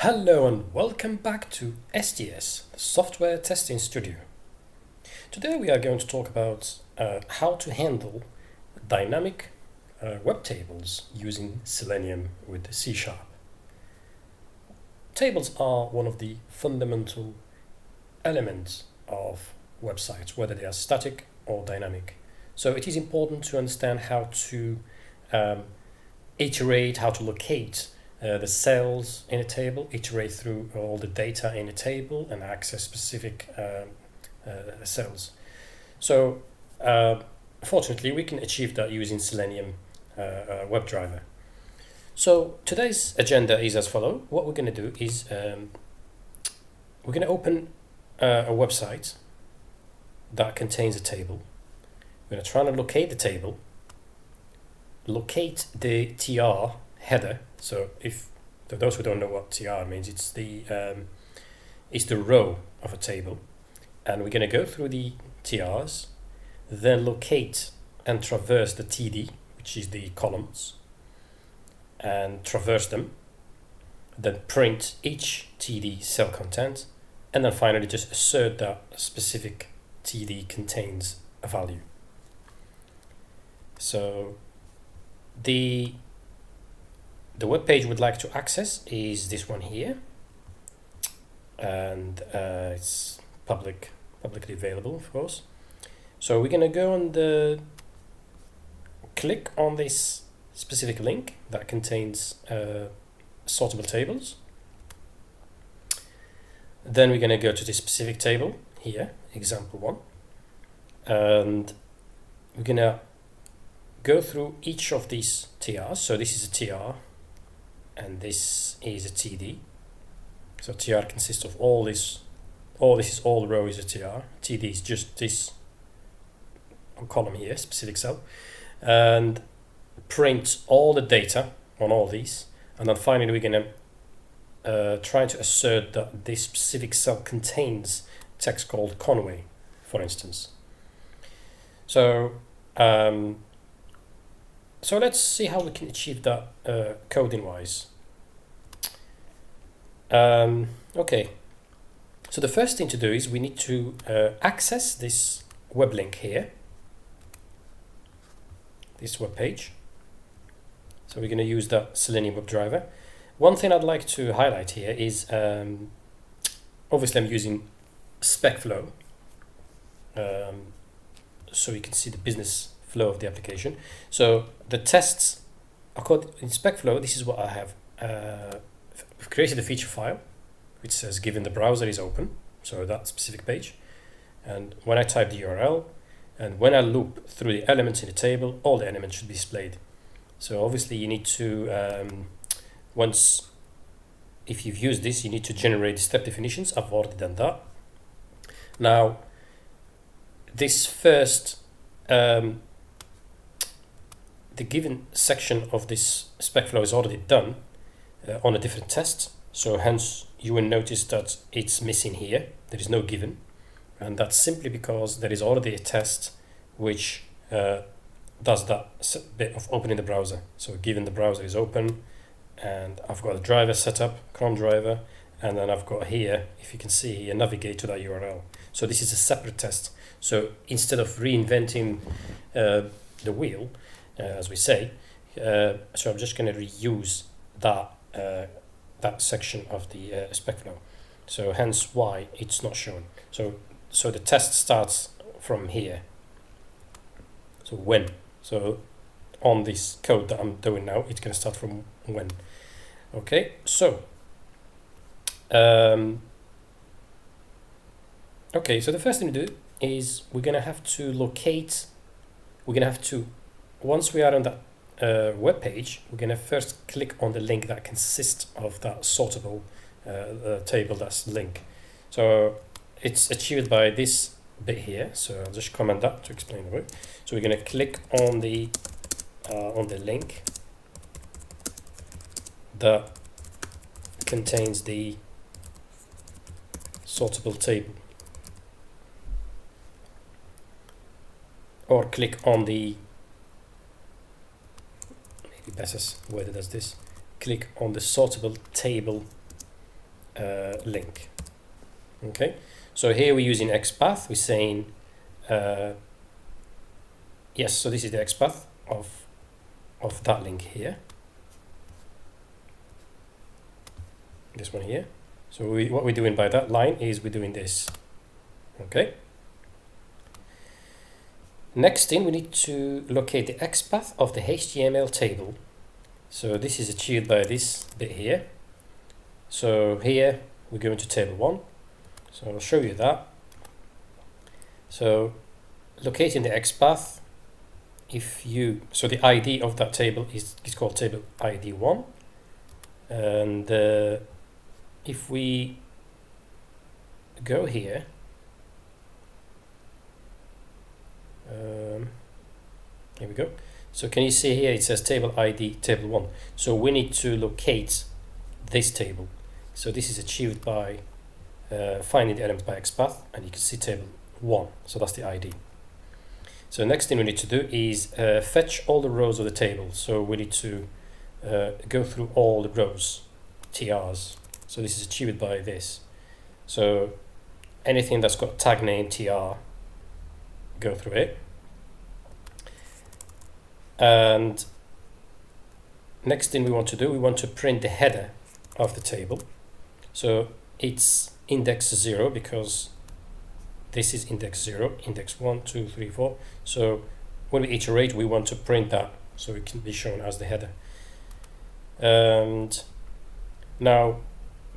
Hello and welcome back to STS, the Software Testing Studio. Today we are going to talk about how to handle dynamic web tables using Selenium with C#. Tables are one of the fundamental elements of websites, whether they are static or dynamic. So it is important to understand how to iterate, how to locate the cells in a table, iterate through all the data in a table and access specific cells. So fortunately we can achieve that using Selenium WebDriver. So today's agenda is as follows. What we're going to do is we're going to open a website that contains a table. We're going to try and locate the table, locate the TR header. So if for those who don't know what TR means, it's the row of a table, and we're going to go through the TRs, then locate and traverse the TD, which is the columns, and traverse them, then print each TD cell content, and then finally just assert that a specific TD contains a value. So the web page we'd like to access is this one here, and it's publicly available, of course. So we're going to go on click on this specific link that contains sortable tables. Then we're going to go to this specific table here, example 1, and we're going to go through each of these TRs. So this is a TR, and this is a TD. So TR consists of all this is all row is a TR. TD is just this column here, specific cell, and print all the data on all these, and then finally we're going to try to assert that this specific cell contains text called Conway, for instance. So so let's see how we can achieve that coding wise. Okay, so the first thing to do is we need to access this web link here, this web page. So we're going to use the Selenium WebDriver. One thing I'd like to highlight here is obviously I'm using SpecFlow, so you can see the business flow of the application. So the tests in SpecFlow, this is what I have. I've created a feature file which says given the browser is open, so that specific page, and when I type the URL and when I loop through the elements in the table, all the elements should be displayed. So obviously you need to if you've used this, you need to generate the step definitions. I've already done that. Now this first the given section of this SpecFlow is already done on a different test, so hence you will notice that it's missing here. There is no given, and that's simply because there is already a test which does that bit of opening the browser. So given the browser is open, and I've got a driver set up, Chrome driver, and then I've got here, if you can see here, navigate to that URL. So this is a separate test. So instead of reinventing the wheel, as we say, so I'm just going to reuse that section of the SpecFlow. So hence why it's not shown. So the test starts from here. So when. So on this code that I'm doing now, it's going to start from when. Okay, so okay, so the first thing to do is we're going to have to locate. Once we are on that web page, we're going to first click on the link that consists of that sortable table, that's link. So it's achieved by this bit here. So I'll just comment that to explain the way. So we're going to click on the link that contains the sortable table, or click on the maybe better worded as this, click on the sortable table link. Okay, so here we're using XPath. We're saying yes, so this is the XPath of that link here, this one here. So what we're doing by that line is we're doing this. Okay, next thing, we need to locate the XPath of the HTML table. So this is achieved by this bit here. So here we're going to table 1. So I'll show you that. So locating the XPath, so the ID of that table is called table ID 1. And if we go here, here we go. So can you see here it says table ID table 1. So we need to locate this table. So this is achieved by finding the element by XPath, and you can see table 1. So that's the ID. So next thing we need to do is fetch all the rows of the table. So we need to go through all the rows, TRs. So this is achieved by this. So anything that's got tag name TR, go through it. And next thing we want to do, we want to print the header of the table. So it's index 0 because this is index 0, index 1, 2, 3, 4. So when we iterate, we want to print that so it can be shown as the header. And now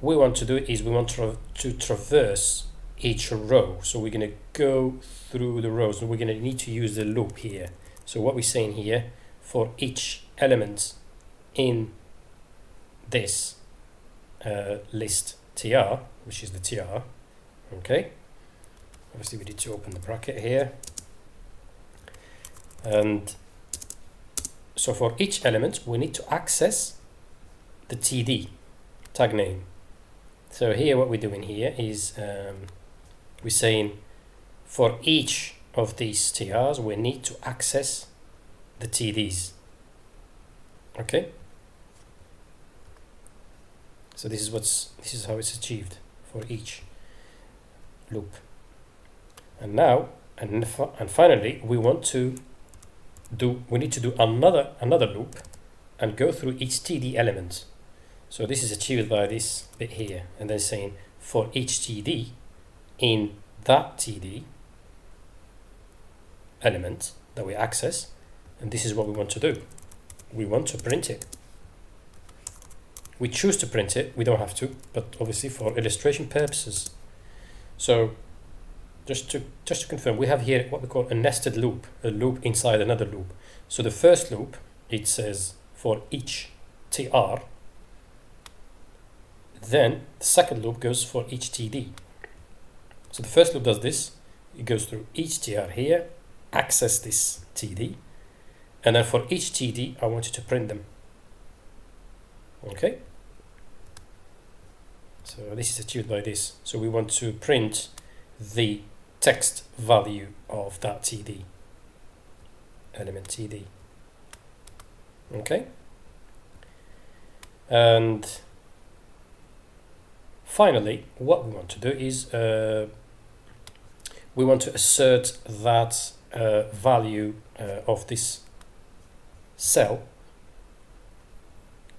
we want to do is we want to traverse each row. So we're going to go through the rows, and we're going to need to use the loop here. So what we're saying here, for each element in this list TR, which is the TR, okay, obviously we need to open the bracket here, and so for each element we need to access the TD, tag name. So here what we're doing here is we're saying for each of these TRs we need to access the TDs. Okay, so this is how it's achieved for each loop. And now and finally we need to do another loop and go through each TD element. So this is achieved by this bit here, and then saying for each TD in that TD element that we access, and this is what we want to do. We want to print it. We choose to print it, we don't have to, but obviously for illustration purposes. So just to confirm, we have here what we call a nested loop, a loop inside another loop. So the first loop, it says for each TR, then the second loop goes for each TD. So the first loop does this, it goes through each TR here, access this TD, and then for each TD I want you to print them. Okay, so this is achieved by this. So we want to print the text value of that TD, element TD. Okay, and finally what we want to do is we want to assert that value of this cell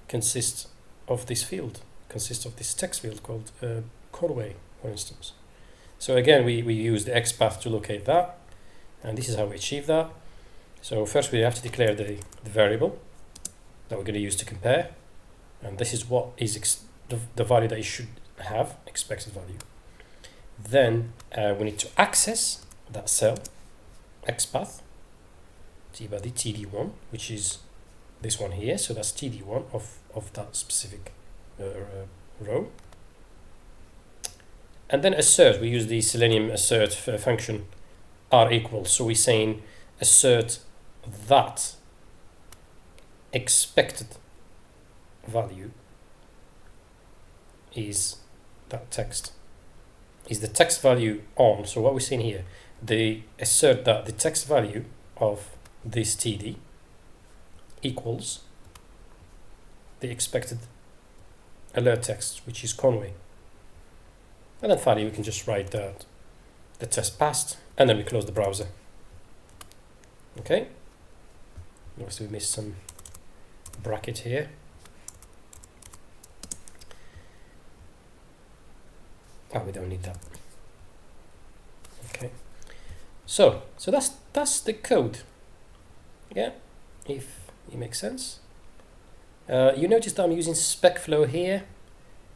consists of this field, consists of this text field called Conway, for instance. So again, we use the XPath to locate that, and this is how we achieve that. So first we have to declare the variable that we're going to use to compare, and this is what is the value that it should have, expected value. Then we need to access that cell, XPath, by the TD1, which is this one here. So that's TD1 of that specific row. And then assert, we use the Selenium assert function r equals. So we're saying assert that expected value is that text. Is the text value on? So what we're saying here, they assert that the text value of this TD equals the expected alert text, which is Conway. And then finally we can just write that the test passed, and then we close the browser. Okay. Obviously we missed some bracket here. Oh, we don't need that. Okay. So that's the code. Yeah, if it makes sense. You notice that I'm using SpecFlow here.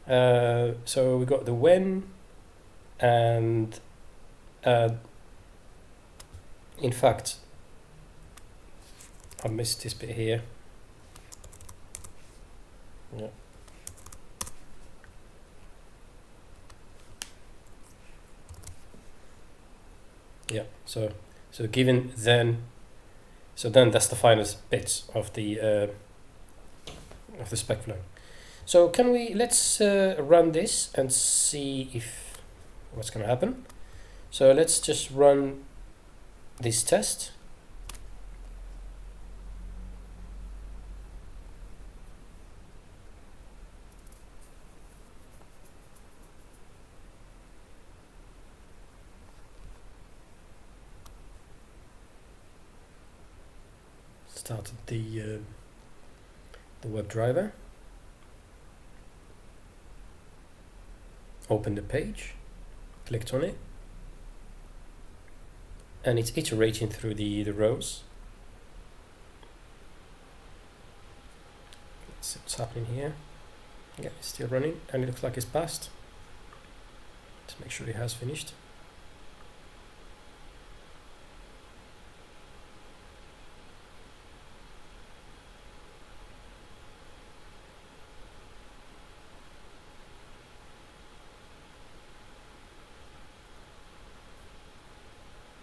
So we got the when, and in fact I missed this bit here. Yeah. Yeah, so given then, so then that's the final bit of the spec flow. So let's run this and see if what's going to happen. So let's just run this test. Started the WebDriver. Open the page, clicked on it, and it's iterating through the rows. Let's see what's happening here. Yeah, it's still running, and it looks like it's passed. Let's make sure it has finished.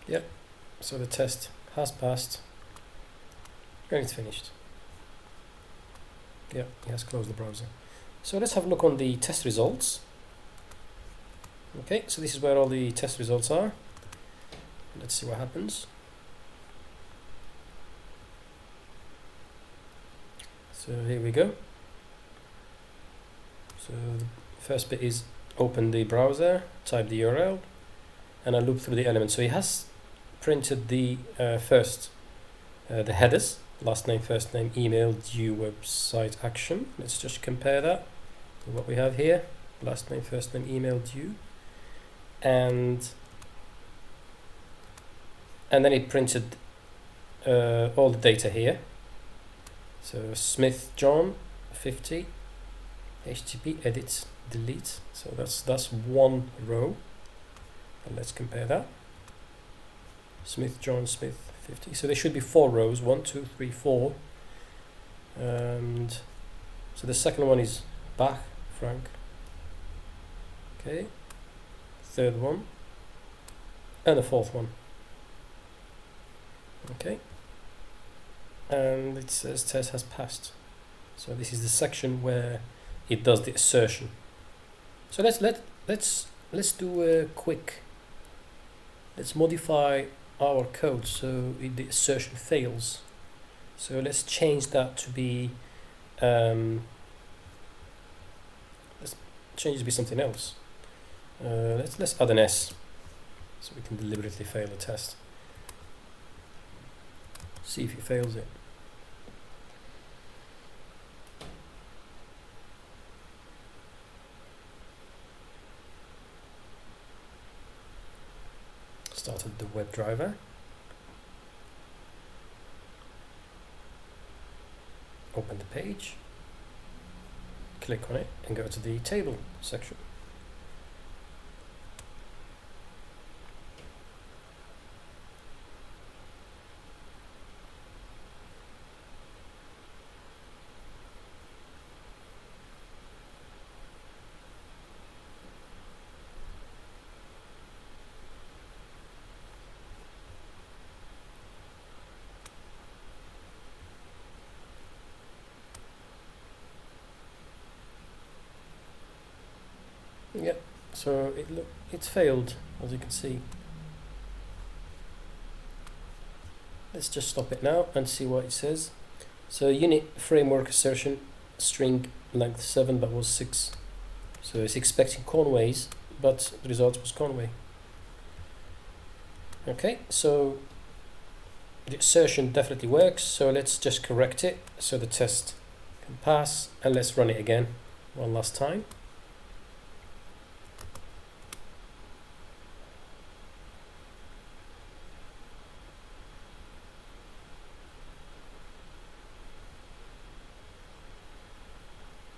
Yep, so the test has passed and it's finished. Yeah, it has closed the browser. So let's have a look on the test results. Okay, so this is where all the test results are. Let's see what happens. So here we go. So the first bit is open the browser, type the URL, and I loop through the elements. So it has printed the first, the headers, last name, first name, email, due, website, action. Let's just compare that to what we have here. Last name, first name, email, due. And then it printed all the data here. So Smith John 50, HTTP edit delete. So that's one row. And let's compare that. Smith John Smith 50. So there should be 4 rows. 1, 2, 3, 4. And so the second one is Bach Frank. Okay. Third one. And the fourth one. Okay. And it says test has passed. So this is the section where it does the assertion. So let's do a quick. Let's modify our code so the assertion fails. So let's change that to be. Let's change it to be something else. Let's add an S, so we can deliberately fail the test. See if it fails it. Started the WebDriver. Open the page. Click on it and go to the table section. Yep, so it's failed, as you can see. Let's just stop it now and see what it says. So unit framework assertion string length 7 but was 6. So it's expecting Conway's but the result was Conway. Okay, so the assertion definitely works, so let's just correct it so the test can pass, and let's run it again one last time.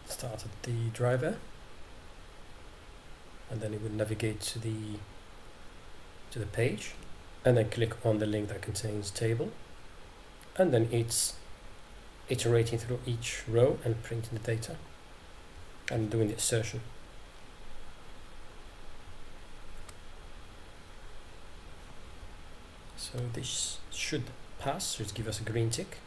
Started the driver, and then it would navigate to the page, and then click on the link that contains table, and then it's iterating through each row and printing the data and doing the assertion. So this should pass, so it gives us a green tick.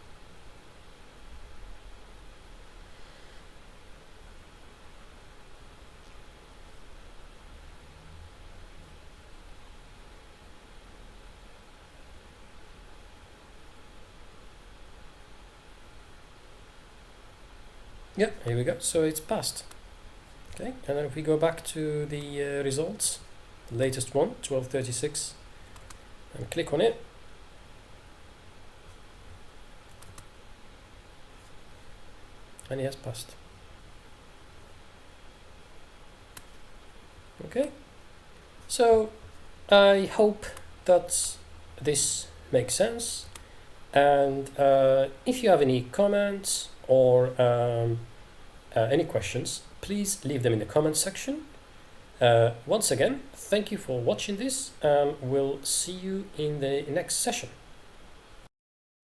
Yeah, here we go. So it's passed. Okay, and then if we go back to the results, the latest one, 1236, and click on it, and it has passed. Okay, so I hope that this makes sense, and if you have any comments or any questions, please leave them in the comments section. Once again, thank you for watching this, and we'll see you in the next session.